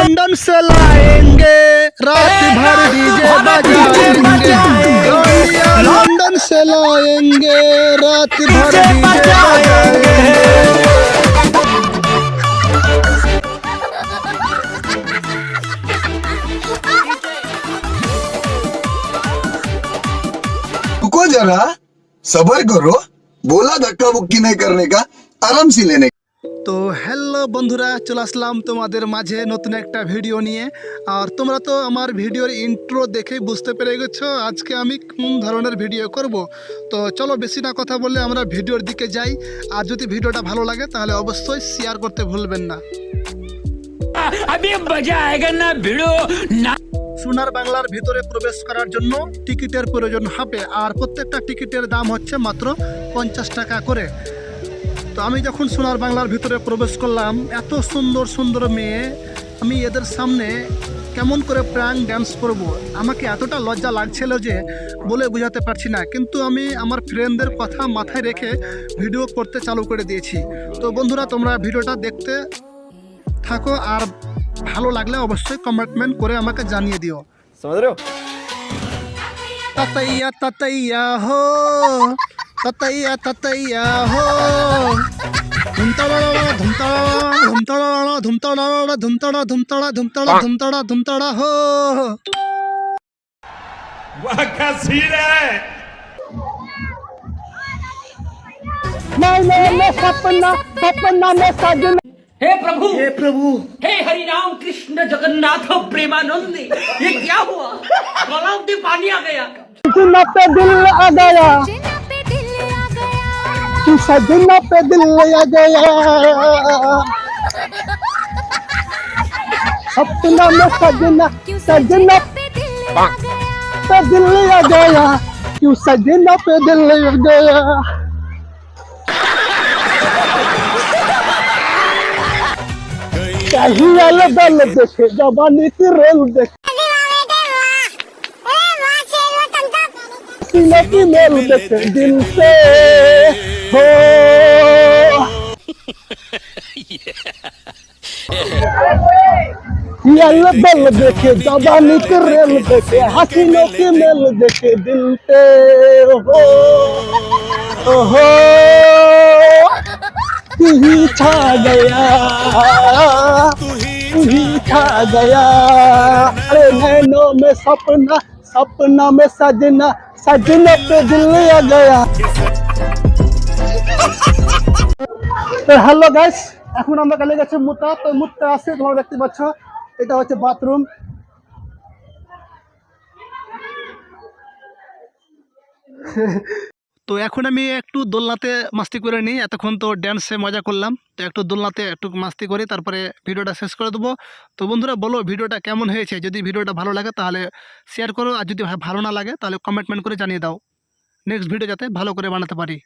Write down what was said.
London से लाएंगे रात भर डीजे बजाएंगे रौनिया लंदन से लाएंगे रात भर डीजे बजाएंगे। रुको जरा, सबर करो। बोला धक्का बुक्की नहीं करने का, आराम से लेने का। তো হ্যালো বন্ধুরা, চলে আসলাম তোমাদের মাঝে নতুন একটা ভিডিও নিয়ে। আর তোমরা তো আমার ভিডিওর ইন্ট্রো দেখেই বুঝতে পেরে গেছো আজকে আমি কোন ধরনের ভিডিও করব। তো চলো বেশি না কথা বলে আমরা ভিডিওর দিকে যাই। আর যদি ভিডিওটা ভালো লাগে তাহলে অবশ্যই শেয়ার করতে ভুলবেন না। अभी मजा आएगा ना भिड़ो ना। সোনার বাংলার ভিতরে প্রবেশ করার জন্য টিকিটের প্রয়োজন হবে। আর প্রত্যেকটা টিকিটের দাম হচ্ছে মাত্র 50 টাকা করে। তো আমি যখন সোনার বাংলার ভিতরে প্রবেশ করলাম, এত সুন্দর সুন্দর মেয়ে, আমি এদের সামনে কেমন করে প্রাঙ্ক ড্যান্স করব। আমাকে এতটা লজ্জা লাগছিল যে বলে বোঝাতে পারছি না। কিন্তু আমি আমার ফ্রেন্ডদের কথা মাথায় রেখে ভিডিও করতে চালু করে দিয়েছি। তো বন্ধুরা, তোমরা ভিডিওটা দেখতে থাকো আর ভালো লাগলে অবশ্যই কমেন্টমেন্ট করে আমাকে জানিয়ে দিও। তাতাইয়া তাতাইয়া হো, তাতাইয়া তাতাইয়া হো, ধুমতাড়া ধুমতাড়া ধুমতাড়া ধুমতাড়া ধুমতাড়া ধুমতাড়া ধুমতাড়া ধুমতাড়া ধুমতাড়া হো। वाह क्या सीन है। हे प्रभु हे हरि राम कृष्ण जगन्नाथ प्रेमानंद, ये क्या हुआ? गलाव में पानी आ गया। सजना पे दिल आ गया, तू सजना पे दिल आ गया, सपना में सजना सजना पे दिल आ गया, क्यों सजना पे दिल आ गया। चाहिए बल देखे जवानी की रेल देखे, सीने की मेल देखे दिल से हो। ये बल देखे जवानी की रेल देखे, हसीनों की मेल देखे दिल पे हो। तू ही छा गया, तू ही छा गया, अरे नैनों में सपना सपना में सजना सजना पे दिल आ गया। তো হ্যালো গাইস, এখন আমরা চলে গেছি মুতা। তো মুতা আছে, তোমরা দেখতে পাচ্ছ, এটা হচ্ছে বাথরুম। তো এখন আমি একটু দোলনাতে মাস্তি করে নিই। এতক্ষণ তো ড্যান্সে মজা করলাম, তো একটু দোলনাতে একটু মাস্তি করি, তারপরে ভিডিওটা শেষ করে দেবো। তো বন্ধুরা বলো ভিডিওটা কেমন হয়েছে। যদি ভিডিওটা ভালো লাগে তাহলে শেয়ার করো, আর যদি ভালো না লাগে তাহলে কমেন্টমেন্ট করে জানিয়ে দাও, নেক্সট ভিডিও যাতে ভালো করে বানাতে পারি।